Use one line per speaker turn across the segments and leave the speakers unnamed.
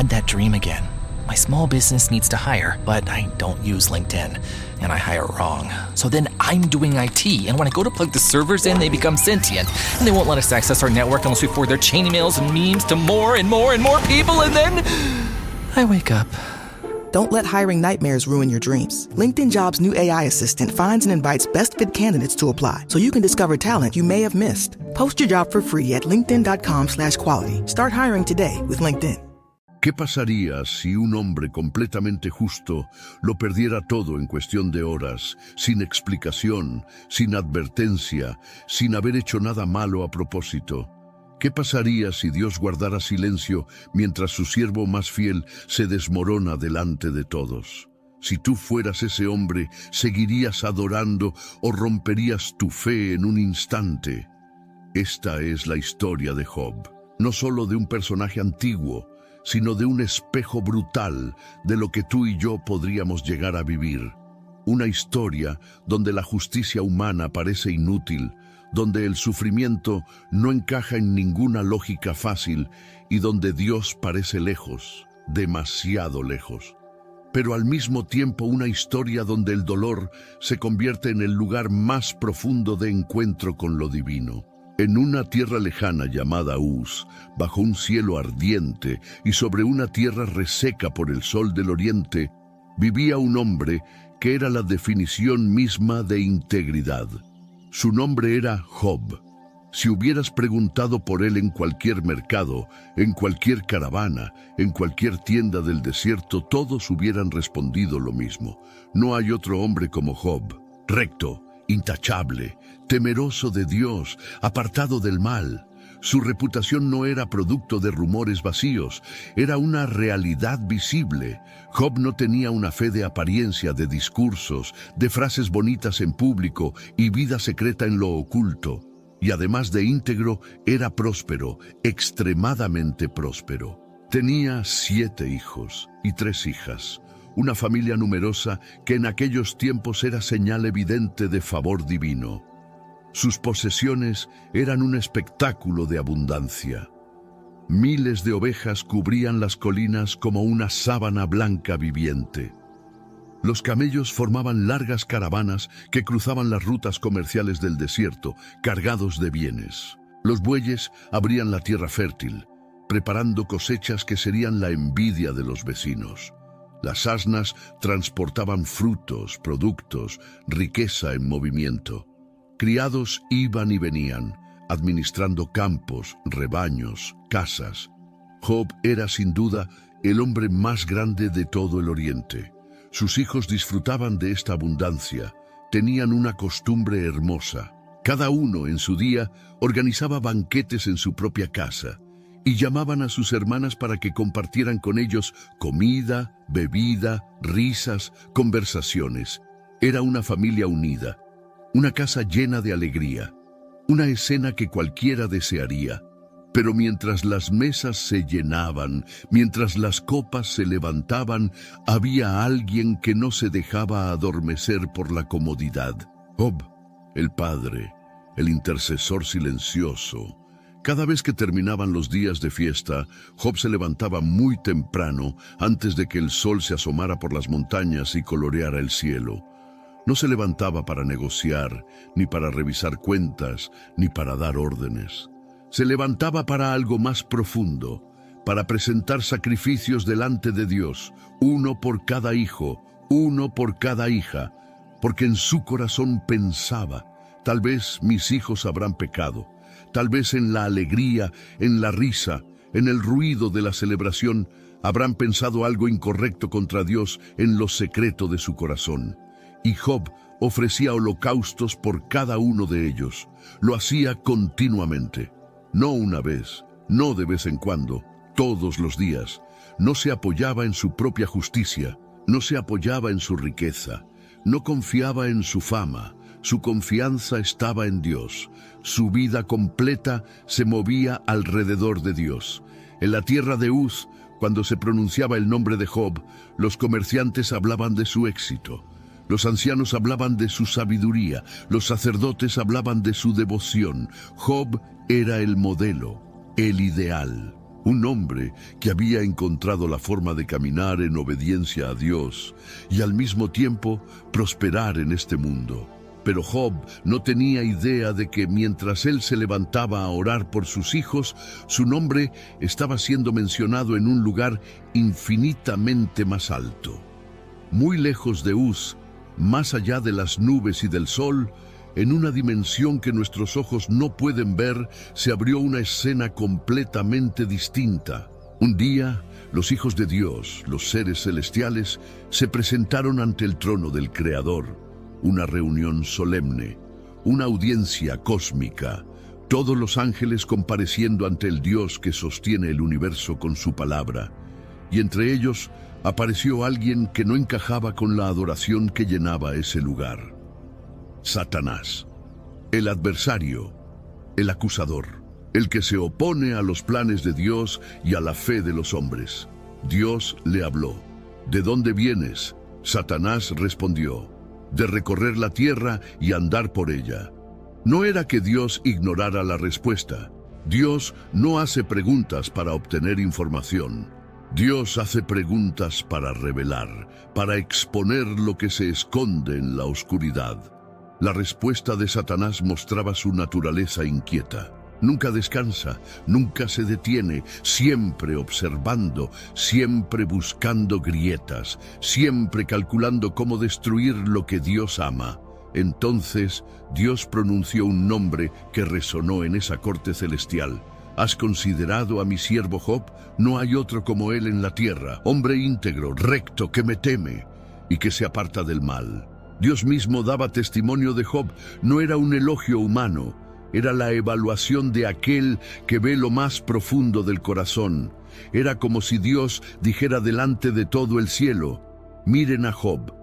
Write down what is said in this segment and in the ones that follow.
had that dream again. My small business needs to hire, but I don't use LinkedIn, and I hire wrong. So then I'm doing IT, and when I go to plug the servers in, they become sentient, and they won't let us access our network unless we forward their chain emails and memes to more and more and more people, and then I wake up.
Don't let hiring nightmares ruin your dreams. LinkedIn Jobs' new AI assistant finds and invites best-fit candidates to apply, so you can discover talent you may have missed. Post your job for free at linkedin.com/quality. Start hiring today with LinkedIn.
¿Qué pasaría si un hombre completamente justo lo perdiera todo en cuestión de horas, sin explicación, sin advertencia, sin haber hecho nada malo a propósito? ¿Qué pasaría si Dios guardara silencio mientras su siervo más fiel se desmorona delante de todos? Si tú fueras ese hombre, ¿seguirías adorando o romperías tu fe en un instante? Esta es la historia de Job, no solo de un personaje antiguo, sino de un espejo brutal de lo que tú y yo podríamos llegar a vivir. Una historia donde la justicia humana parece inútil, donde el sufrimiento no encaja en ninguna lógica fácil y donde Dios parece lejos, demasiado lejos. Pero al mismo tiempo una historia donde el dolor se convierte en el lugar más profundo de encuentro con lo divino. En una tierra lejana llamada Uz, bajo un cielo ardiente y sobre una tierra reseca por el sol del oriente, vivía un hombre que era la definición misma de integridad. Su nombre era Job. Si hubieras preguntado por él en cualquier mercado, en cualquier caravana, en cualquier tienda del desierto, todos hubieran respondido lo mismo. No hay otro hombre como Job, recto, intachable, temeroso de Dios, apartado del mal. Su reputación no era producto de rumores vacíos, era una realidad visible. Job no tenía una fe de apariencia, de discursos, de frases bonitas en público y vida secreta en lo oculto. Y además de íntegro, era próspero, extremadamente próspero. Tenía 7 hijos y 3 hijas. Una familia numerosa que en aquellos tiempos era señal evidente de favor divino. Sus posesiones eran un espectáculo de abundancia. Miles de ovejas cubrían las colinas como una sábana blanca viviente. Los camellos formaban largas caravanas que cruzaban las rutas comerciales del desierto, cargados de bienes. Los bueyes abrían la tierra fértil, preparando cosechas que serían la envidia de los vecinos. Las asnas transportaban frutos, productos, riqueza en movimiento. Criados iban y venían, administrando campos, rebaños, casas. Job era sin duda el hombre más grande de todo el Oriente. Sus hijos disfrutaban de esta abundancia, tenían una costumbre hermosa. Cada uno en su día organizaba banquetes en su propia casa y llamaban a sus hermanas para que compartieran con ellos comida, bebida, risas, conversaciones. Era una familia unida, una casa llena de alegría, una escena que cualquiera desearía. Pero mientras las mesas se llenaban, mientras las copas se levantaban, había alguien que no se dejaba adormecer por la comodidad. Job, el padre, el intercesor silencioso. Cada vez que terminaban los días de fiesta, Job se levantaba muy temprano, antes de que el sol se asomara por las montañas y coloreara el cielo. No se levantaba para negociar, ni para revisar cuentas, ni para dar órdenes. Se levantaba para algo más profundo, para presentar sacrificios delante de Dios, uno por cada hijo, uno por cada hija, porque en su corazón pensaba, tal vez mis hijos habrán pecado, tal vez en la alegría, en la risa, en el ruido de la celebración, habrán pensado algo incorrecto contra Dios en lo secreto de su corazón. Y Job ofrecía holocaustos por cada uno de ellos. Lo hacía continuamente. No una vez, no de vez en cuando, todos los días. No se apoyaba en su propia justicia, no se apoyaba en su riqueza, no confiaba en su fama. Su confianza estaba en Dios. Su vida completa se movía alrededor de Dios. En la tierra de Uz, cuando se pronunciaba el nombre de Job, los comerciantes hablaban de su éxito. Los ancianos hablaban de su sabiduría. Los sacerdotes hablaban de su devoción. Job era el modelo, el ideal. un hombre que había encontrado la forma de caminar en obediencia a Dios y al mismo tiempo prosperar en este mundo. Pero Job no tenía idea de que mientras él se levantaba a orar por sus hijos, su nombre estaba siendo mencionado en un lugar infinitamente más alto. Muy lejos de Uz, más allá de las nubes y del sol, en una dimensión que nuestros ojos no pueden ver, se abrió una escena completamente distinta. Un día, los hijos de Dios, los seres celestiales, se presentaron ante el trono del Creador. Una reunión solemne, una audiencia cósmica, todos los ángeles compareciendo ante el Dios que sostiene el universo con su palabra. Y entre ellos apareció alguien que no encajaba con la adoración que llenaba ese lugar. Satanás, el adversario, el acusador, el que se opone a los planes de Dios y a la fe de los hombres. Dios le habló. ¿De dónde vienes? Satanás respondió: de recorrer la tierra y andar por ella. No era que Dios ignorara la respuesta. Dios no hace preguntas para obtener información. Dios hace preguntas para revelar, para exponer lo que se esconde en la oscuridad. La respuesta de Satanás mostraba su naturaleza inquieta. Nunca descansa, nunca se detiene, siempre observando, siempre buscando grietas, siempre calculando cómo destruir lo que Dios ama. Entonces, Dios pronunció un nombre que resonó en esa corte celestial. ¿Has considerado a mi siervo Job? No hay otro como él en la tierra, hombre íntegro, recto, que me teme y que se aparta del mal. Dios mismo daba testimonio de Job. No era un elogio humano, era la evaluación de aquel que ve lo más profundo del corazón. Era como si Dios dijera delante de todo el cielo: miren a Job.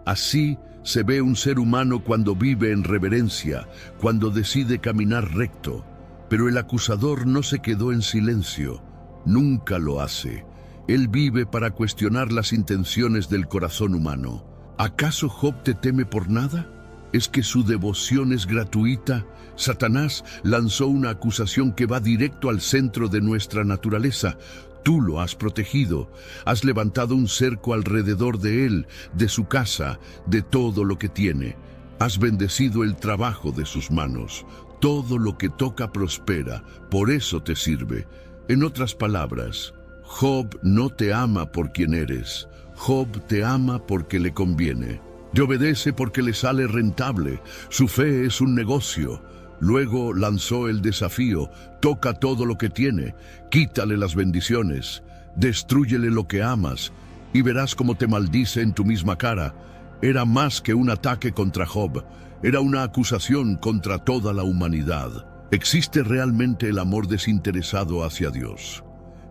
Así se ve un ser humano cuando vive en reverencia, cuando decide caminar recto. Pero el acusador no se quedó en silencio, nunca lo hace. Él vive para cuestionar las intenciones del corazón humano. ¿Acaso Job te teme por nada? ¿Es que su devoción es gratuita? Satanás lanzó una acusación que va directo al centro de nuestra naturaleza. Tú lo has protegido, has levantado un cerco alrededor de él, de su casa, de todo lo que tiene. Has bendecido el trabajo de sus manos. Todo lo que toca prospera, por eso te sirve. En otras palabras, Job no te ama por quien eres. Job te ama porque le conviene. Te obedece porque le sale rentable. Su fe es un negocio. Luego lanzó el desafío: toca todo lo que tiene, quítale las bendiciones, destrúyele lo que amas, y verás cómo te maldice en tu misma cara. Era más que un ataque contra Job, era una acusación contra toda la humanidad. ¿Existe realmente el amor desinteresado hacia Dios?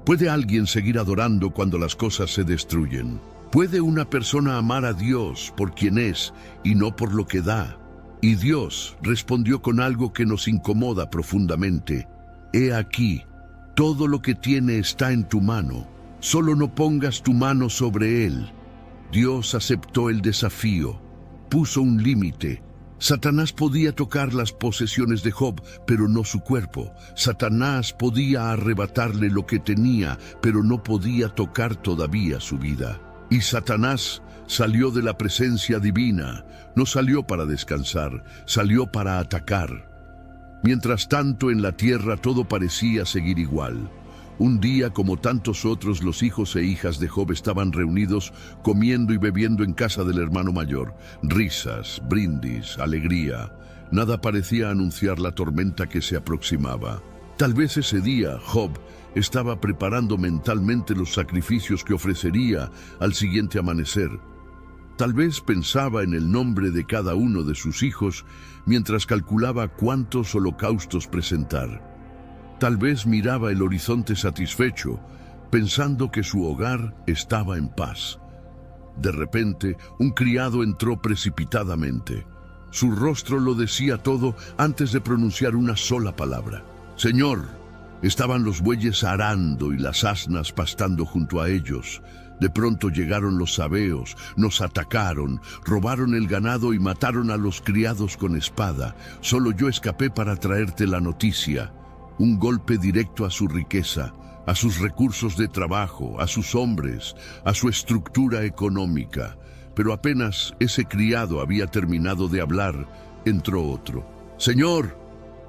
¿Puede alguien seguir adorando cuando las cosas se destruyen? ¿Puede una persona amar a Dios por quien es y no por lo que da? Y Dios respondió con algo que nos incomoda profundamente. He aquí, todo lo que tiene está en tu mano, solo no pongas tu mano sobre él. Dios aceptó el desafío, puso un límite. Satanás podía tocar las posesiones de Job, pero no su cuerpo. Satanás podía arrebatarle lo que tenía, pero no podía tocar todavía su vida. Y Satanás salió de la presencia divina, no salió para descansar, salió para atacar. Mientras tanto, en la tierra todo parecía seguir igual. Un día, como tantos otros, los hijos e hijas de Job estaban reunidos, comiendo y bebiendo en casa del hermano mayor. Risas, brindis, alegría. Nada parecía anunciar la tormenta que se aproximaba. Tal vez ese día Job estaba preparando mentalmente los sacrificios que ofrecería al siguiente amanecer. Tal vez pensaba en el nombre de cada uno de sus hijos mientras calculaba cuántos holocaustos presentar. Tal vez miraba el horizonte satisfecho, pensando que su hogar estaba en paz. De repente, un criado entró precipitadamente. Su rostro lo decía todo antes de pronunciar una sola palabra. «Señor». Estaban los bueyes arando y las asnas pastando junto a ellos. De pronto llegaron los sabeos, nos atacaron, robaron el ganado y mataron a los criados con espada. Solo yo escapé para traerte la noticia. Un golpe directo a su riqueza, a sus recursos de trabajo, a sus hombres, a su estructura económica. Pero apenas ese criado había terminado de hablar, entró otro. «Señor,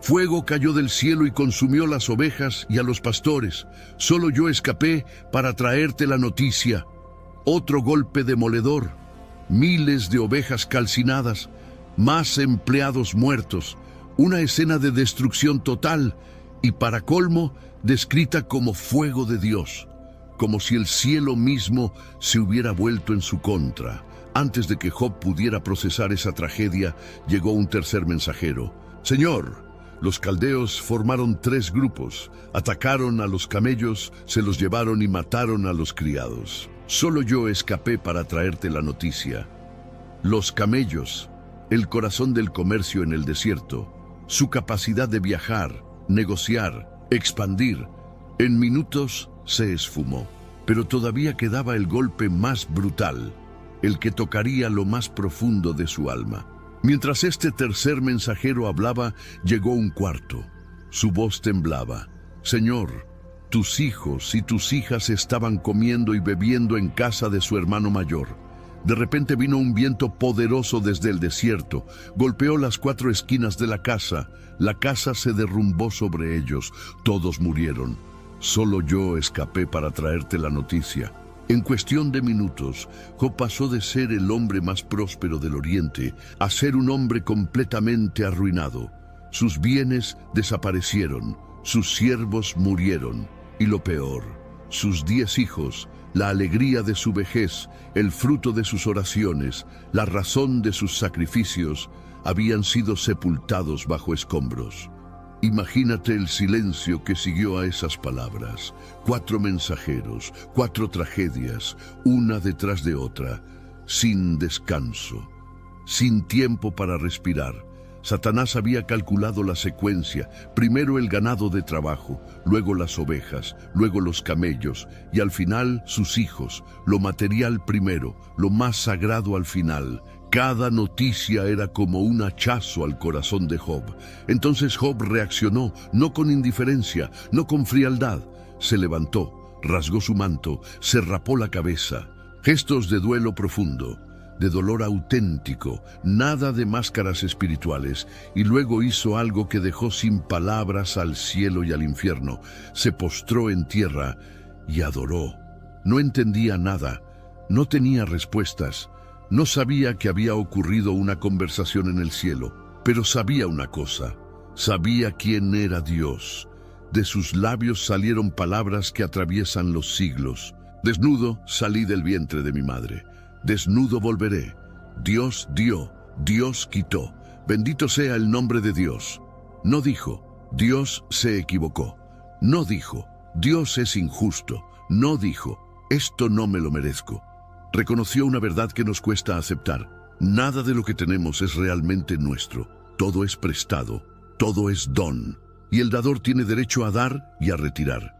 fuego cayó del cielo y consumió las ovejas y a los pastores. Solo yo escapé para traerte la noticia». Otro golpe demoledor. Miles de ovejas calcinadas, más empleados muertos, una escena de destrucción total y, para colmo, descrita como fuego de Dios, como si el cielo mismo se hubiera vuelto en su contra. Antes de que Job pudiera procesar esa tragedia, llegó un tercer mensajero. «Señor, los caldeos formaron 3 grupos, atacaron a los camellos, se los llevaron y mataron a los criados. Solo yo escapé para traerte la noticia». Los camellos, el corazón del comercio en el desierto, su capacidad de viajar, negociar, expandir, en minutos se esfumó. Pero todavía quedaba el golpe más brutal, el que tocaría lo más profundo de su alma. Mientras este tercer mensajero hablaba, llegó un cuarto. Su voz temblaba. «Señor, tus hijos y tus hijas estaban comiendo y bebiendo en casa de su hermano mayor». De repente vino un viento poderoso desde el desierto, golpeó las 4 esquinas de la casa se derrumbó sobre ellos, todos murieron. Solo yo escapé para traerte la noticia. En cuestión de minutos, Job pasó de ser el hombre más próspero del Oriente a ser un hombre completamente arruinado. Sus bienes desaparecieron, sus siervos murieron, y lo peor, sus 10 hijos, la alegría de su vejez, el fruto de sus oraciones, la razón de sus sacrificios, habían sido sepultados bajo escombros. Imagínate el silencio que siguió a esas palabras. 4 mensajeros, 4 tragedias, una detrás de otra, sin descanso, sin tiempo para respirar. Satanás había calculado la secuencia, primero el ganado de trabajo, luego las ovejas, luego los camellos y al final sus hijos, lo material primero, lo más sagrado al final. Cada noticia era como un hachazo al corazón de Job. Entonces Job reaccionó, no con indiferencia, no con frialdad. Se levantó, rasgó su manto, se rapó la cabeza. Gestos de duelo profundo, de dolor auténtico, nada de máscaras espirituales, y luego hizo algo que dejó sin palabras al cielo y al infierno. Se postró en tierra y adoró. No entendía nada, no tenía respuestas, no sabía que había ocurrido una conversación en el cielo, pero sabía una cosa, sabía quién era Dios. De sus labios salieron palabras que atraviesan los siglos. Desnudo salí del vientre de mi madre. Desnudo volveré. Dios dio, Dios quitó. Bendito sea el nombre de Dios. No dijo, Dios se equivocó. No dijo, Dios es injusto. No dijo, esto no me lo merezco. Reconoció una verdad que nos cuesta aceptar. Nada de lo que tenemos es realmente nuestro. Todo es prestado, todo es don. Y el dador tiene derecho a dar y a retirar.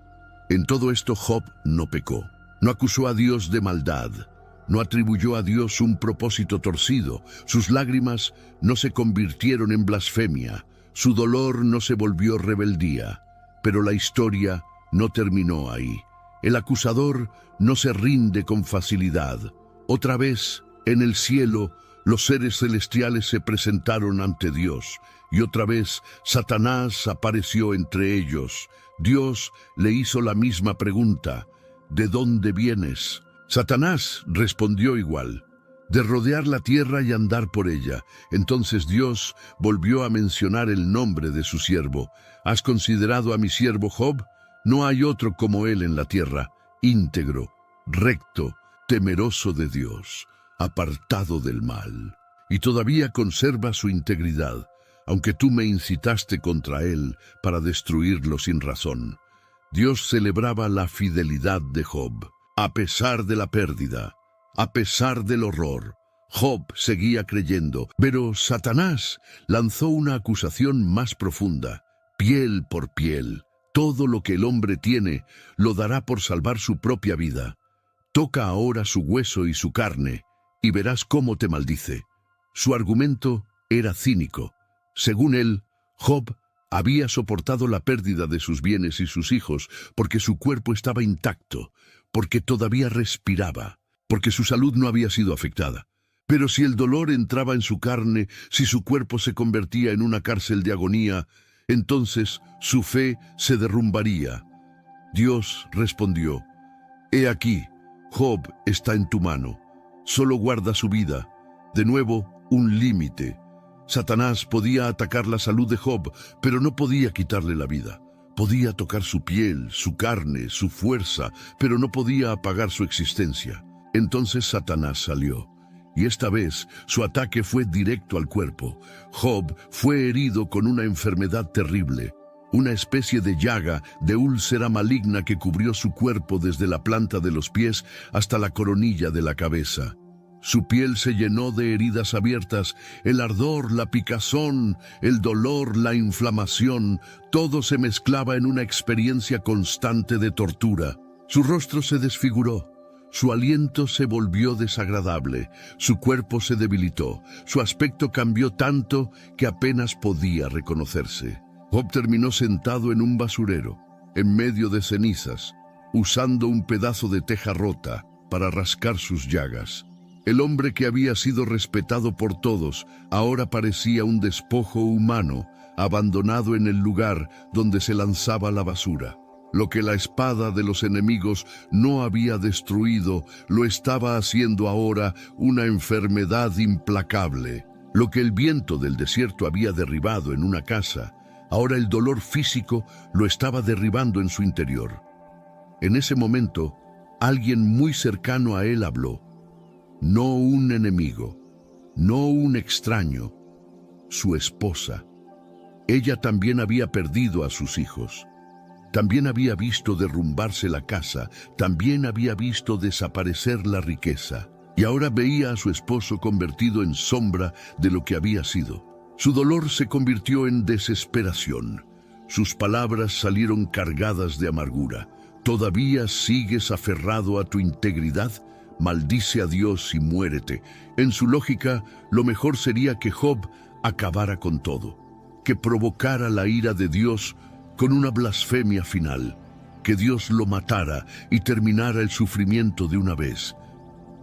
En todo esto Job no pecó. No acusó a Dios de maldad. No atribuyó a Dios un propósito torcido. Sus lágrimas no se convirtieron en blasfemia. Su dolor no se volvió rebeldía. Pero la historia no terminó ahí. El acusador no se rinde con facilidad. Otra vez, en el cielo, los seres celestiales se presentaron ante Dios. Y otra vez, Satanás apareció entre ellos. Dios le hizo la misma pregunta. ¿De dónde vienes? Satanás respondió igual, de rodear la tierra y andar por ella. Entonces Dios volvió a mencionar el nombre de su siervo. ¿Has considerado a mi siervo Job? No hay otro como él en la tierra, íntegro, recto, temeroso de Dios, apartado del mal. Y todavía conserva su integridad, aunque tú me incitaste contra él para destruirlo sin razón. Dios celebraba la fidelidad de Job. A pesar de la pérdida, a pesar del horror, Job seguía creyendo, pero Satanás lanzó una acusación más profunda. Piel por piel, todo lo que el hombre tiene lo dará por salvar su propia vida. Toca ahora su hueso y su carne, y verás cómo te maldice. Su argumento era cínico. Según él, Job Había soportado la pérdida de sus bienes y sus hijos porque su cuerpo estaba intacto, porque todavía respiraba, porque su salud no había sido afectada. Pero si el dolor entraba en su carne, si su cuerpo se convertía en una cárcel de agonía, entonces su fe se derrumbaría. Dios respondió: «He aquí, Job está en tu mano. Solo guarda su vida». De nuevo, un límite. Satanás podía atacar la salud de Job, pero no podía quitarle la vida. Podía tocar su piel, su carne, su fuerza, pero no podía apagar su existencia. Entonces Satanás salió. Y esta vez su ataque fue directo al cuerpo. Job fue herido con una enfermedad terrible, una especie de llaga, de úlcera maligna que cubrió su cuerpo desde la planta de los pies hasta la coronilla de la cabeza. Su piel se llenó de heridas abiertas, el ardor, la picazón, el dolor, la inflamación, todo se mezclaba en una experiencia constante de tortura. Su rostro se desfiguró. Su aliento se volvió desagradable, su cuerpo se debilitó, su aspecto cambió tanto que apenas podía reconocerse. Job terminó sentado en un basurero, en medio de cenizas, usando un pedazo de teja rota para rascar sus llagas. El hombre que había sido respetado por todos ahora parecía un despojo humano, abandonado en el lugar donde se lanzaba la basura. Lo que la espada de los enemigos no había destruido, lo estaba haciendo ahora una enfermedad implacable. Lo que el viento del desierto había derribado en una casa, ahora el dolor físico lo estaba derribando en su interior. En ese momento, alguien muy cercano a él habló. No un enemigo, no un extraño, su esposa. Ella también había perdido a sus hijos. También había visto derrumbarse la casa, también había visto desaparecer la riqueza, y ahora veía a su esposo convertido en sombra de lo que había sido. Su dolor se convirtió en desesperación. Sus palabras salieron cargadas de amargura. ¿Todavía sigues aferrado a tu integridad? Maldice a Dios y muérete. En su lógica, lo mejor sería que Job acabara con todo, que provocara la ira de Dios con una blasfemia final, que Dios lo matara y terminara el sufrimiento de una vez.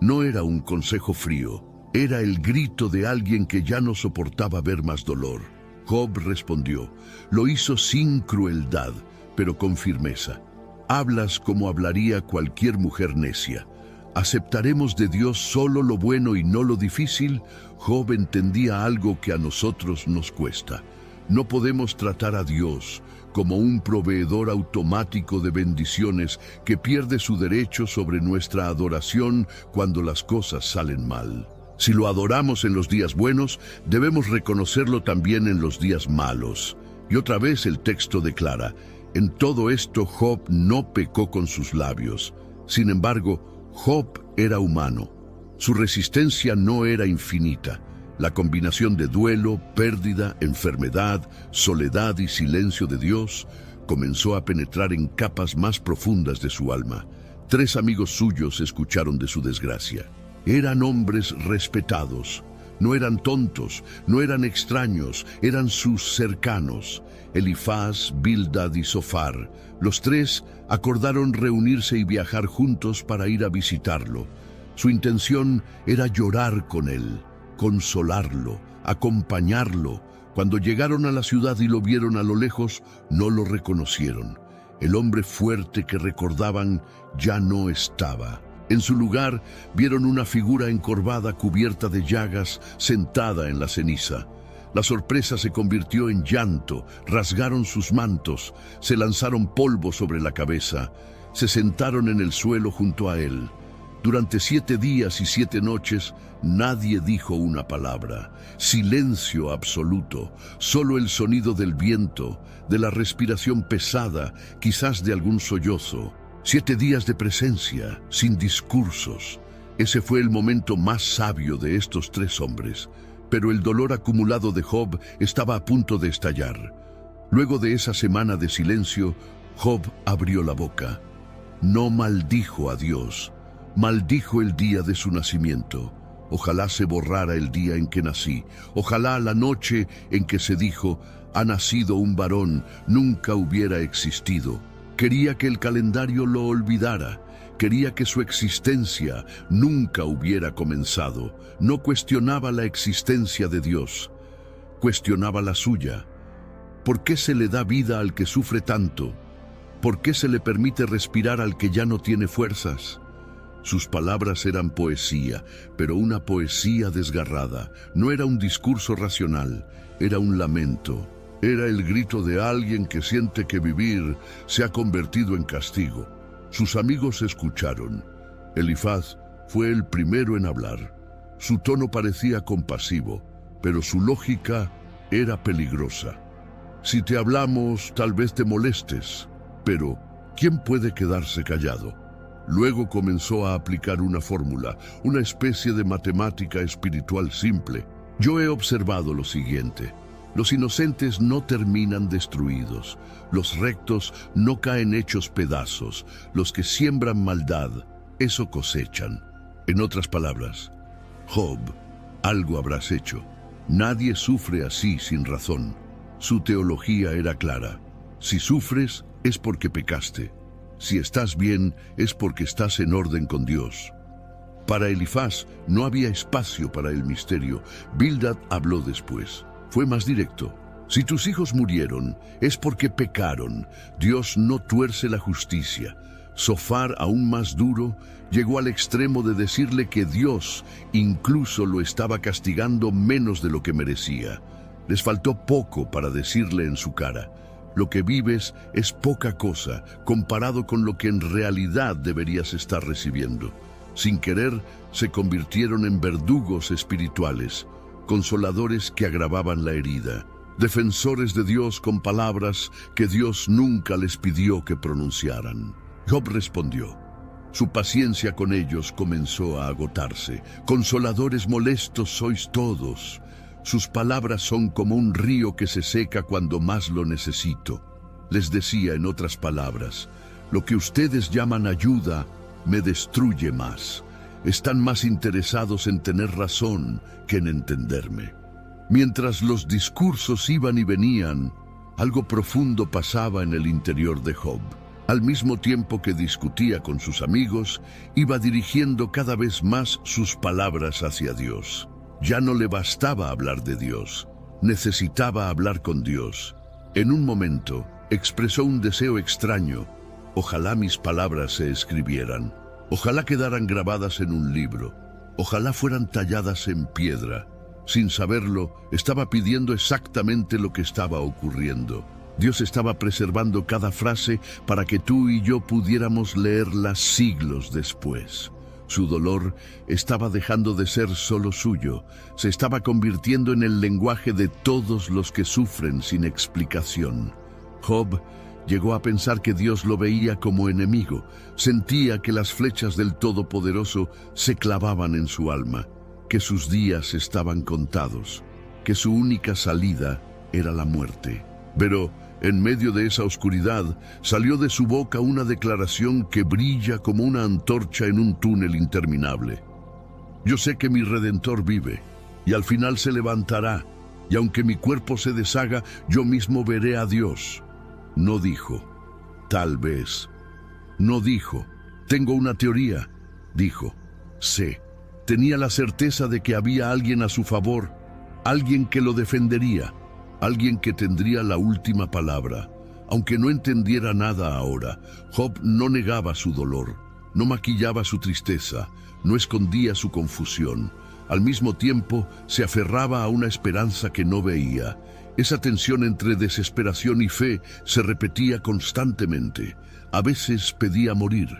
No era un consejo frío, era el grito de alguien que ya no soportaba ver más dolor. Job respondió, lo hizo sin crueldad, pero con firmeza. Hablas como hablaría cualquier mujer necia. ¿Aceptaremos de Dios solo lo bueno y no lo difícil? Job entendía algo que a nosotros nos cuesta. No podemos tratar a Dios como un proveedor automático de bendiciones que pierde su derecho sobre nuestra adoración cuando las cosas salen mal. Si lo adoramos en los días buenos, debemos reconocerlo también en los días malos. Y otra vez el texto declara, en todo esto Job no pecó con sus labios. Sin embargo, Job era humano. Su resistencia no era infinita. La combinación de duelo, pérdida, enfermedad, soledad y silencio de Dios comenzó a penetrar en capas más profundas de su alma. 3 amigos suyos escucharon de su desgracia. Eran hombres respetados. No eran tontos, no eran extraños, eran sus cercanos. Elifaz, Bildad y Zofar. Los 3 acordaron reunirse y viajar juntos para ir a visitarlo. Su intención era llorar con él, consolarlo, acompañarlo. Cuando llegaron a la ciudad y lo vieron a lo lejos, no lo reconocieron. El hombre fuerte que recordaban ya no estaba. En su lugar, vieron una figura encorvada cubierta de llagas, sentada en la ceniza. La sorpresa se convirtió en llanto, rasgaron sus mantos, se lanzaron polvo sobre la cabeza, se sentaron en el suelo junto a él. Durante 7 días y 7 noches, nadie dijo una palabra. Silencio absoluto, solo el sonido del viento, de la respiración pesada, quizás de algún sollozo. 7 días de presencia, sin discursos. Ese fue el momento más sabio de estos 3 hombres. Pero el dolor acumulado de Job estaba a punto de estallar. Luego de esa semana de silencio, Job abrió la boca. No maldijo a Dios, maldijo el día de su nacimiento. Ojalá se borrara el día en que nací, ojalá la noche en que se dijo, ha nacido un varón, nunca hubiera existido. Quería que el calendario lo olvidara. Quería que su existencia nunca hubiera comenzado. No cuestionaba la existencia de Dios, cuestionaba la suya. ¿Por qué se le da vida al que sufre tanto? ¿Por qué se le permite respirar al que ya no tiene fuerzas? Sus palabras eran poesía, pero una poesía desgarrada. No era un discurso racional, era un lamento. Era el grito de alguien que siente que vivir se ha convertido en castigo. Sus amigos escucharon. Elifaz fue el primero en hablar. Su tono parecía compasivo, pero su lógica era peligrosa. Si te hablamos, tal vez te molestes, pero ¿quién puede quedarse callado? Luego comenzó a aplicar una fórmula, una especie de matemática espiritual simple. Yo he observado lo siguiente. Los inocentes no terminan destruidos. Los rectos no caen hechos pedazos. Los que siembran maldad, eso cosechan. En otras palabras, Job, algo habrás hecho. Nadie sufre así sin razón. Su teología era clara. Si sufres, es porque pecaste. Si estás bien, es porque estás en orden con Dios. Para Elifaz no había espacio para el misterio. Bildad habló después. Fue más directo. Si tus hijos murieron, es porque pecaron. Dios no tuerce la justicia. Zofar, aún más duro, llegó al extremo de decirle que Dios incluso lo estaba castigando menos de lo que merecía. Les faltó poco para decirle en su cara: lo que vives es poca cosa comparado con lo que en realidad deberías estar recibiendo. Sin querer, se convirtieron en verdugos espirituales, consoladores que agravaban la herida, defensores de Dios con palabras que Dios nunca les pidió que pronunciaran. Job respondió. Su paciencia con ellos comenzó a agotarse. Consoladores molestos sois todos. Sus palabras son como un río que se seca cuando más lo necesito. Les decía en otras palabras, lo que ustedes llaman ayuda me destruye más. Están más interesados en tener razón que en entenderme. Mientras los discursos iban y venían, algo profundo pasaba en el interior de Job. Al mismo tiempo que discutía con sus amigos, iba dirigiendo cada vez más sus palabras hacia Dios. Ya no le bastaba hablar de Dios, necesitaba hablar con Dios. En un momento, expresó un deseo extraño. Ojalá mis palabras se escribieran. Ojalá quedaran grabadas en un libro. Ojalá fueran talladas en piedra. Sin saberlo, estaba pidiendo exactamente lo que estaba ocurriendo. Dios estaba preservando cada frase para que tú y yo pudiéramos leerla siglos después. Su dolor estaba dejando de ser solo suyo, se estaba convirtiendo en el lenguaje de todos los que sufren sin explicación. Job llegó a pensar que Dios lo veía como enemigo, sentía que las flechas del Todopoderoso se clavaban en su alma, que sus días estaban contados, que su única salida era la muerte. Pero en medio de esa oscuridad salió de su boca una declaración que brilla como una antorcha en un túnel interminable. Yo sé que mi Redentor vive, y al final se levantará, y aunque mi cuerpo se deshaga, yo mismo veré a Dios. No dijo, tal vez. No dijo, tengo una teoría. Dijo, sé. Tenía la certeza de que había alguien a su favor, alguien que lo defendería. Alguien que tendría la última palabra. Aunque no entendiera nada ahora, Job no negaba su dolor, no maquillaba su tristeza, no escondía su confusión. Al mismo tiempo, se aferraba a una esperanza que no veía. Esa tensión entre desesperación y fe se repetía constantemente. A veces pedía morir,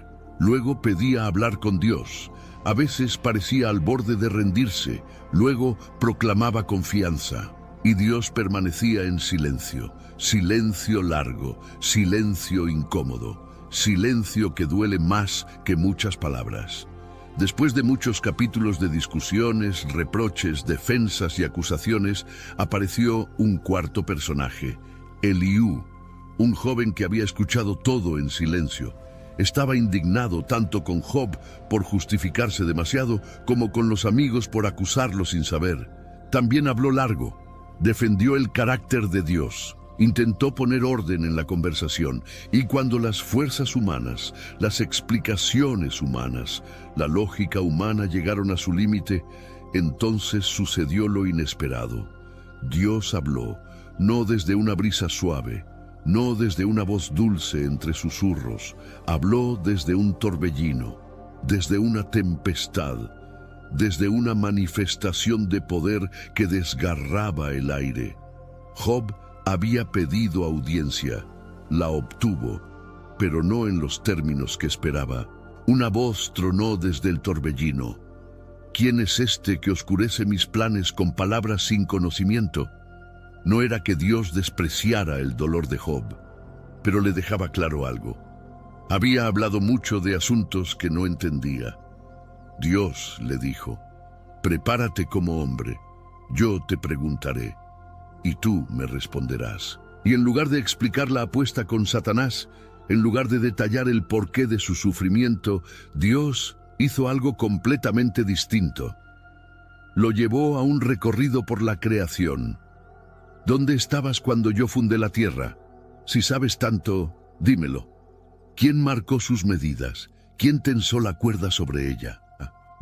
luego pedía hablar con Dios. A veces parecía al borde de rendirse, luego proclamaba confianza. Y Dios permanecía en silencio, silencio largo, silencio incómodo, silencio que duele más que muchas palabras. Después de muchos capítulos de discusiones, reproches, defensas y acusaciones, apareció un cuarto personaje, Eliú, un joven que había escuchado todo en silencio. Estaba indignado tanto con Job por justificarse demasiado como con los amigos por acusarlo sin saber. También habló largo. defendió el carácter de Dios, intentó poner orden en la conversación, y cuando las fuerzas humanas, las explicaciones humanas, la lógica humana llegaron a su límite, entonces sucedió lo inesperado. Dios habló, no desde una brisa suave, no desde una voz dulce entre susurros, habló desde un torbellino, desde una tempestad, desde una manifestación de poder que desgarraba el aire. Job había pedido audiencia, la obtuvo, pero no en los términos que esperaba. Una voz tronó desde el torbellino. ¿Quién es este que oscurece mis planes con palabras sin conocimiento? No era que Dios despreciara el dolor de Job, pero le dejaba claro algo. Había hablado mucho de asuntos que no entendía. Dios le dijo, prepárate como hombre, yo te preguntaré, y tú me responderás. Y en lugar de explicar la apuesta con Satanás, en lugar de detallar el porqué de su sufrimiento, Dios hizo algo completamente distinto. Lo llevó a un recorrido por la creación. ¿Dónde estabas cuando yo fundé la tierra? Si sabes tanto, dímelo. ¿Quién marcó sus medidas? ¿Quién tensó la cuerda sobre ella?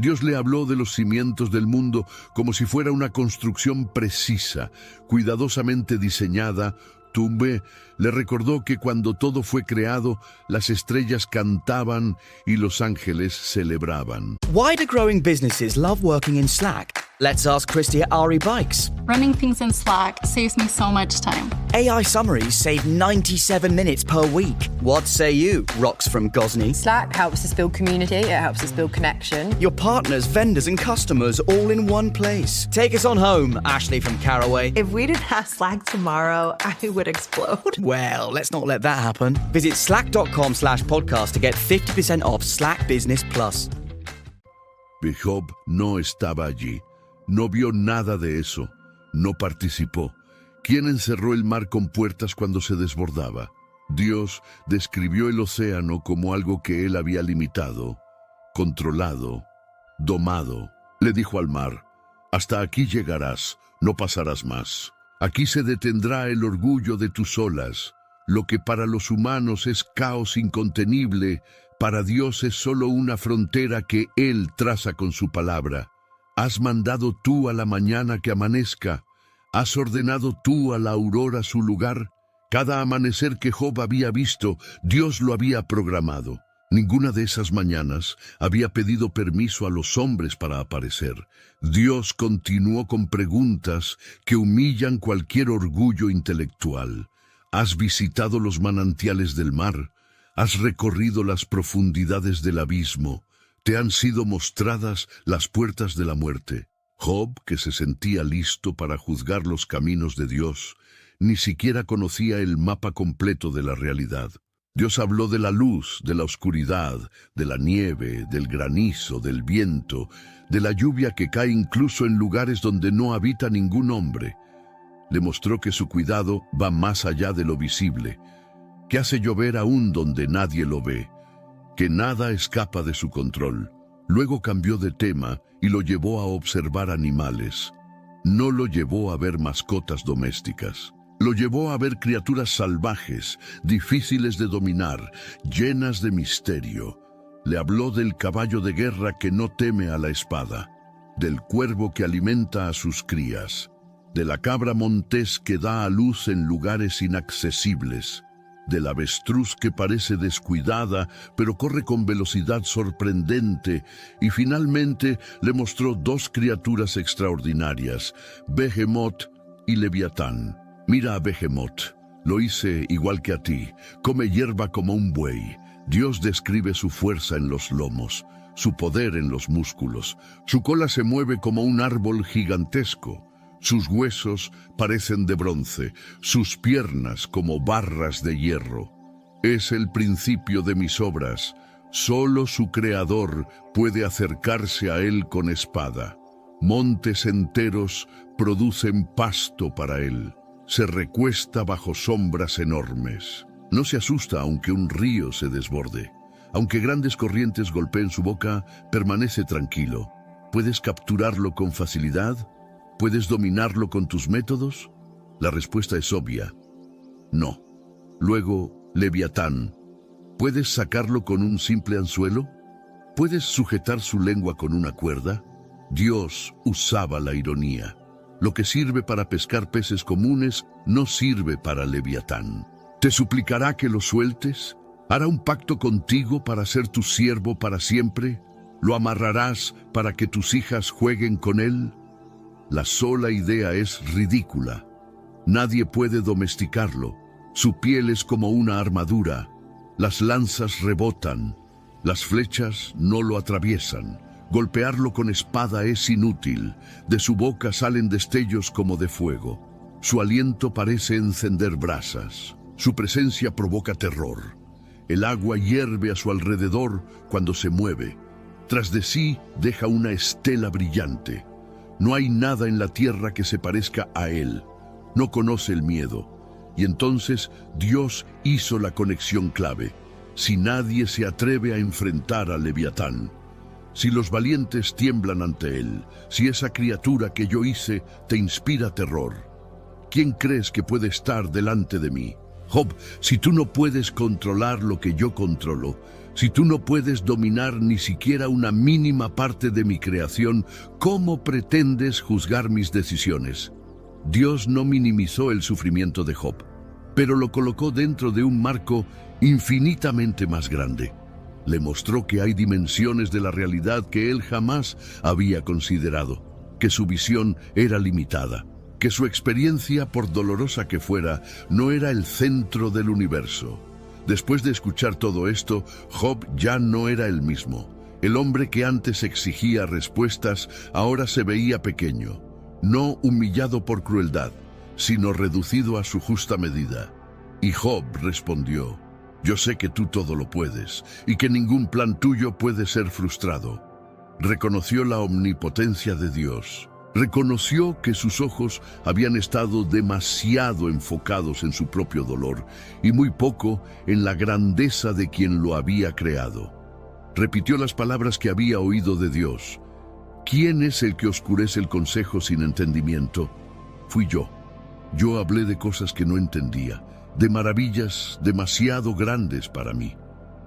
Dios le habló de los cimientos del mundo como si fuera una construcción precisa, cuidadosamente diseñada. Tumbe le recordó que cuando todo fue creado, las estrellas cantaban y los ángeles celebraban.
Why do growing businesses love working in Slack? Let's ask Christy at RE Bikes.
Running things in Slack saves me so much time.
AI summaries save 97 minutes per week. What say you, Rox from Gosney?
Slack helps us build community, it helps us build connection.
Your partners, vendors and customers all in one place. Take us on home, Ashley from Caraway.
If we didn't have Slack tomorrow, I would explode.
Well, let's not let that happen. Visit slack.com/podcast to get 50% off Slack Business Plus.
Job no estaba allí. No vio nada de eso. No participó. ¿Quién encerró el mar con puertas cuando se desbordaba? Dios describió el océano como algo que él había limitado, controlado, domado. Le dijo al mar, hasta aquí llegarás, no pasarás más. Aquí se detendrá el orgullo de tus olas. Lo que para los humanos es caos incontenible, para Dios es solo una frontera que Él traza con su palabra. Has mandado tú a la mañana que amanezca. ¿Has ordenado tú a la aurora su lugar? Cada amanecer que Job había visto, Dios lo había programado. Ninguna de esas mañanas había pedido permiso a los hombres para aparecer. Dios continuó con preguntas que humillan cualquier orgullo intelectual. ¿Has visitado los manantiales del mar? ¿Has recorrido las profundidades del abismo? ¿Te han sido mostradas las puertas de la muerte? Job, que se sentía listo para juzgar los caminos de Dios, ni siquiera conocía el mapa completo de la realidad. Dios habló de la luz, de la oscuridad, de la nieve, del granizo, del viento, de la lluvia que cae incluso en lugares donde no habita ningún hombre. Le mostró que su cuidado va más allá de lo visible, que hace llover aún donde nadie lo ve, que nada escapa de su control. Luego cambió de tema y lo llevó a observar animales. No lo llevó a ver mascotas domésticas. Lo llevó a ver criaturas salvajes, difíciles de dominar, llenas de misterio. Le habló del caballo de guerra que no teme a la espada, del cuervo que alimenta a sus crías, de la cabra montés que da a luz en lugares inaccesibles, del avestruz que parece descuidada, pero corre con velocidad sorprendente, y finalmente le mostró dos criaturas extraordinarias, Behemoth y Leviatán. Mira a Behemoth, lo hice igual que a ti, come hierba como un buey. Dios describe su fuerza en los lomos, su poder en los músculos. Su cola se mueve como un árbol gigantesco. Sus huesos parecen de bronce, sus piernas como barras de hierro. Es el principio de mis obras. Solo su creador puede acercarse a él con espada. Montes enteros producen pasto para él. Se recuesta bajo sombras enormes. No se asusta aunque un río se desborde. Aunque grandes corrientes golpeen su boca, permanece tranquilo. ¿Puedes capturarlo con facilidad? ¿Puedes dominarlo con tus métodos? La respuesta es obvia. No. Luego, Leviatán. ¿Puedes sacarlo con un simple anzuelo? ¿Puedes sujetar su lengua con una cuerda? Dios usaba la ironía. Lo que sirve para pescar peces comunes no sirve para Leviatán. ¿Te suplicará que lo sueltes? ¿Hará un pacto contigo para ser tu siervo para siempre? ¿Lo amarrarás para que tus hijas jueguen con él? La sola idea es ridícula. Nadie puede domesticarlo. Su piel es como una armadura. Las lanzas rebotan. Las flechas no lo atraviesan. Golpearlo con espada es inútil. De su boca salen destellos como de fuego. Su aliento parece encender brasas. Su presencia provoca terror. El agua hierve a su alrededor cuando se mueve. Tras de sí deja una estela brillante. No hay nada en la tierra que se parezca a él. No conoce el miedo. Y entonces Dios hizo la conexión clave. Si nadie se atreve a enfrentar a Leviatán, si los valientes tiemblan ante él, si esa criatura que yo hice te inspira terror, ¿quién crees que puede estar delante de mí? Job, si tú no puedes controlar lo que yo controlo, si tú no puedes dominar ni siquiera una mínima parte de mi creación, ¿cómo pretendes juzgar mis decisiones? Dios no minimizó el sufrimiento de Job, pero lo colocó dentro de un marco infinitamente más grande. Le mostró que hay dimensiones de la realidad que él jamás había considerado, que su visión era limitada, que su experiencia, por dolorosa que fuera, no era el centro del universo. Después de escuchar todo esto, Job ya no era el mismo. El hombre que antes exigía respuestas ahora se veía pequeño, no humillado por crueldad, sino reducido a su justa medida. Y Job respondió: yo sé que tú todo lo puedes, y que ningún plan tuyo puede ser frustrado. Reconoció la omnipotencia de Dios. Reconoció que sus ojos habían estado demasiado enfocados en su propio dolor, y muy poco en la grandeza de quien lo había creado. Repitió las palabras que había oído de Dios. ¿Quién es el que oscurece el consejo sin entendimiento? Fui yo. Yo hablé de cosas que no entendía, de maravillas demasiado grandes para mí.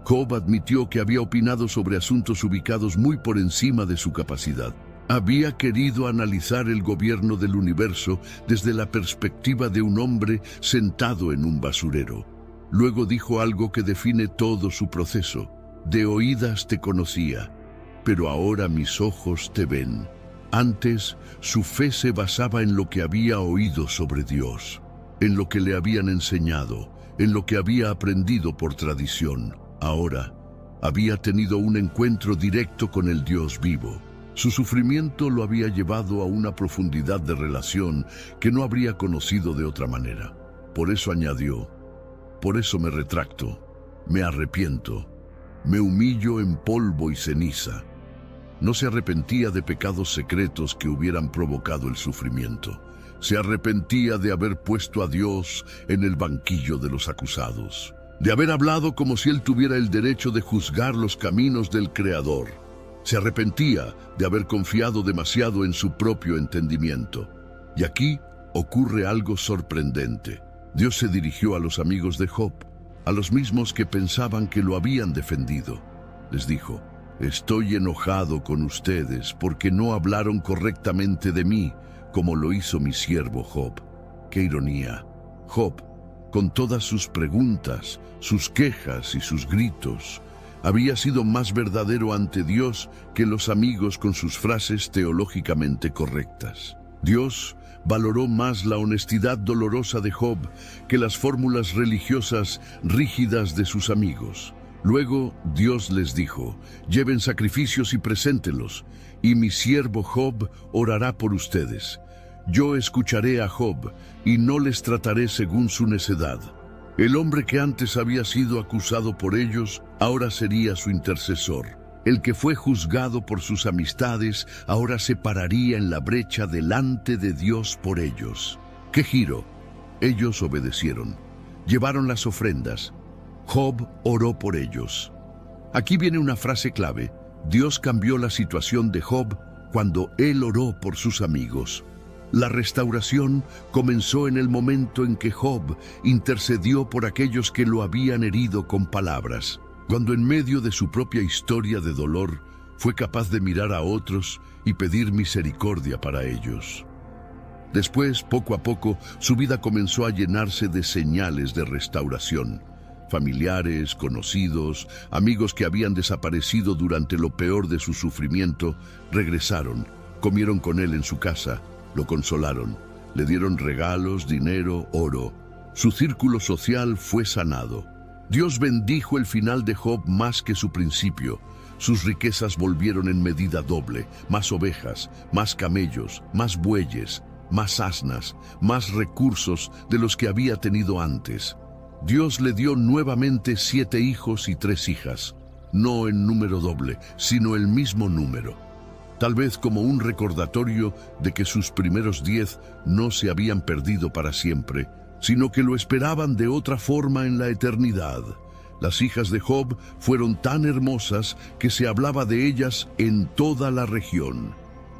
Job admitió que había opinado sobre asuntos ubicados muy por encima de su capacidad. Había querido analizar el gobierno del universo desde la perspectiva de un hombre sentado en un basurero. Luego dijo algo que define todo su proceso. De oídas te conocía, pero ahora mis ojos te ven. Antes, su fe se basaba en lo que había oído sobre Dios, en lo que le habían enseñado, en lo que había aprendido por tradición. Ahora, había tenido un encuentro directo con el Dios vivo. Su sufrimiento lo había llevado a una profundidad de relación que no habría conocido de otra manera. Por eso añadió: por eso me retracto, me arrepiento, me humillo en polvo y ceniza. No se arrepentía de pecados secretos que hubieran provocado el sufrimiento. Se arrepentía de haber puesto a Dios en el banquillo de los acusados, de haber hablado como si él tuviera el derecho de juzgar los caminos del Creador. Se arrepentía de haber confiado demasiado en su propio entendimiento. Y aquí ocurre algo sorprendente. Dios se dirigió a los amigos de Job, a los mismos que pensaban que lo habían defendido. Les dijo: estoy enojado con ustedes porque no hablaron correctamente de mí, como lo hizo mi siervo Job. ¡Qué ironía! Job, con todas sus preguntas, sus quejas y sus gritos, había sido más verdadero ante Dios que los amigos con sus frases teológicamente correctas. Dios valoró más la honestidad dolorosa de Job que las fórmulas religiosas rígidas de sus amigos. Luego Dios les dijo: lleven sacrificios y preséntelos, y mi siervo Job orará por ustedes. Yo escucharé a Job y no les trataré según su necedad. El hombre que antes había sido acusado por ellos, ahora sería su intercesor. El que fue juzgado por sus amistades, ahora se pararía en la brecha delante de Dios por ellos. ¡Qué giro! Ellos obedecieron. Llevaron las ofrendas. Job oró por ellos. Aquí viene una frase clave. Dios cambió la situación de Job cuando él oró por sus amigos. La restauración comenzó en el momento en que Job intercedió por aquellos que lo habían herido con palabras, cuando en medio de su propia historia de dolor fue capaz de mirar a otros y pedir misericordia para ellos. Después, poco a poco, su vida comenzó a llenarse de señales de restauración. Familiares, conocidos, amigos que habían desaparecido durante lo peor de su sufrimiento, regresaron, comieron con él en su casa, lo consolaron, le dieron regalos, dinero, oro. Su círculo social fue sanado. Dios bendijo el final de Job más que su principio. Sus riquezas volvieron en medida doble, más ovejas, más camellos, más bueyes, más asnas, más recursos de los que había tenido antes. Dios le dio nuevamente 7 hijos y 3 hijas, no en número doble, sino el mismo número. Tal vez como un recordatorio de que sus primeros 10 no se habían perdido para siempre, sino que lo esperaban de otra forma en la eternidad. Las hijas de Job fueron tan hermosas que se hablaba de ellas en toda la región.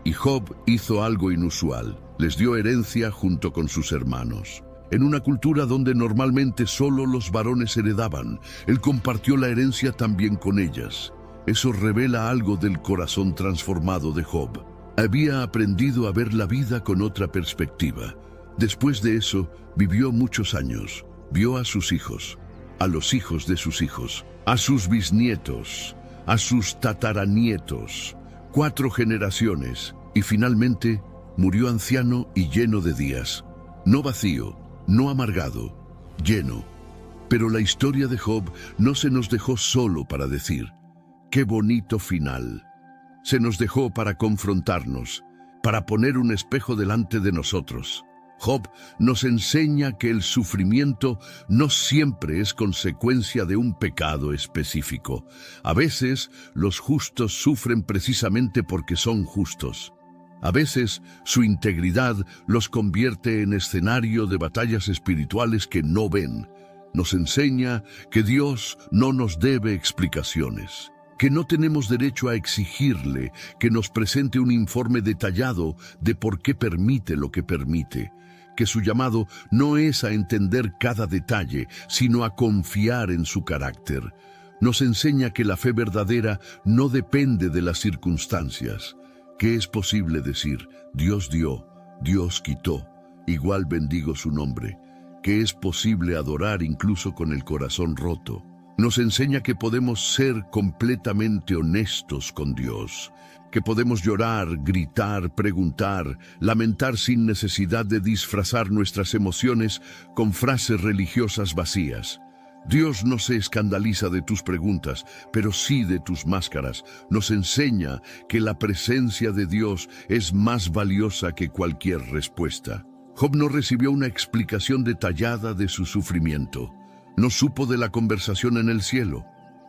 Y Job hizo algo inusual, les dio herencia junto con sus hermanos. En una cultura donde normalmente solo los varones heredaban, él compartió la herencia también con ellas. Eso revela algo del corazón transformado de Job. Había aprendido a ver la vida con otra perspectiva. Después de eso, vivió muchos años. Vio a sus hijos, a los hijos de sus hijos, a sus bisnietos, a sus tataranietos, 4 generaciones, y finalmente murió anciano y lleno de días. No vacío, no amargado, lleno. Pero la historia de Job no se nos dejó solo para decir, ¡qué bonito final! Se nos dejó para confrontarnos, para poner un espejo delante de nosotros. Job nos enseña que el sufrimiento no siempre es consecuencia de un pecado específico. A veces, los justos sufren precisamente porque son justos. A veces, su integridad los convierte en escenario de batallas espirituales que no ven. Nos enseña que Dios no nos debe explicaciones, que no tenemos derecho a exigirle que nos presente un informe detallado de por qué permite lo que permite, que su llamado no es a entender cada detalle, sino a confiar en su carácter. Nos enseña que la fe verdadera no depende de las circunstancias, que es posible decir, Dios dio, Dios quitó, igual bendigo su nombre, que es posible adorar incluso con el corazón roto. Nos enseña que podemos ser completamente honestos con Dios, que podemos llorar, gritar, preguntar, lamentar sin necesidad de disfrazar nuestras emociones con frases religiosas vacías. Dios no se escandaliza de tus preguntas, pero sí de tus máscaras. Nos enseña que la presencia de Dios es más valiosa que cualquier respuesta. Job no recibió una explicación detallada de su sufrimiento. No supo de la conversación en el cielo.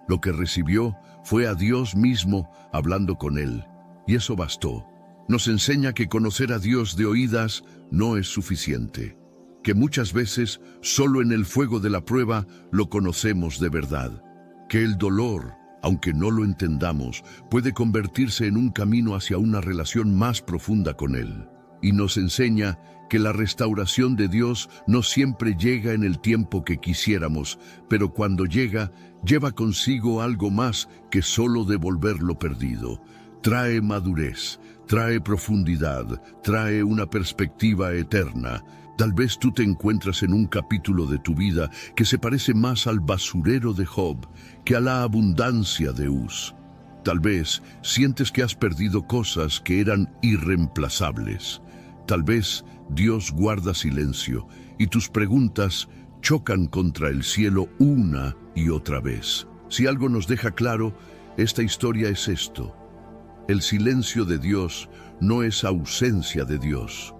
Lo que recibió fue a Dios mismo hablando con él. Y eso bastó. Nos enseña que conocer a Dios de oídas no es suficiente, que muchas veces solo en el fuego de la prueba lo conocemos de verdad, que el dolor, aunque no lo entendamos, puede convertirse en un camino hacia una relación más profunda con Él. Y nos enseña que la restauración de Dios no siempre llega en el tiempo que quisiéramos, pero cuando llega, lleva consigo algo más que solo devolver lo perdido. Trae madurez, trae profundidad, trae una perspectiva eterna. Tal vez tú te encuentras en un capítulo de tu vida que se parece más al basurero de Job que a la abundancia de Uz. Tal vez sientes que has perdido cosas que eran irreemplazables. Tal vez Dios guarda silencio y tus preguntas chocan contra el cielo una y otra vez. Si algo nos deja claro, esta historia es esto. El silencio de Dios no es ausencia de Dios.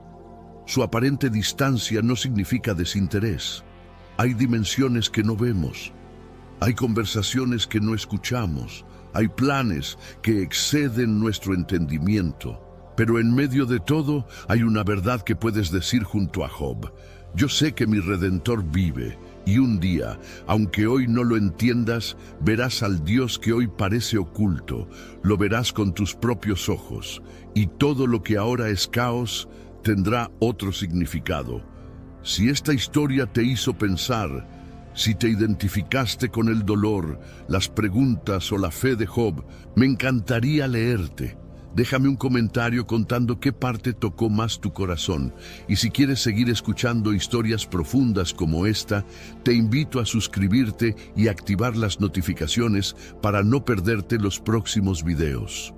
Su aparente distancia no significa desinterés. Hay dimensiones que no vemos. Hay conversaciones que no escuchamos. Hay planes que exceden nuestro entendimiento. Pero en medio de todo hay una verdad que puedes decir junto a Job. Yo sé que mi Redentor vive, y un día, aunque hoy no lo entiendas, verás al Dios que hoy parece oculto. Lo verás con tus propios ojos, y todo lo que ahora es caos tendrá otro significado. Si esta historia te hizo pensar, si te identificaste con el dolor, las preguntas o la fe de Job, me encantaría leerte. Déjame un comentario contando qué parte tocó más tu corazón. Y si quieres seguir escuchando historias profundas como esta, te invito a suscribirte y activar las notificaciones para no perderte los próximos videos.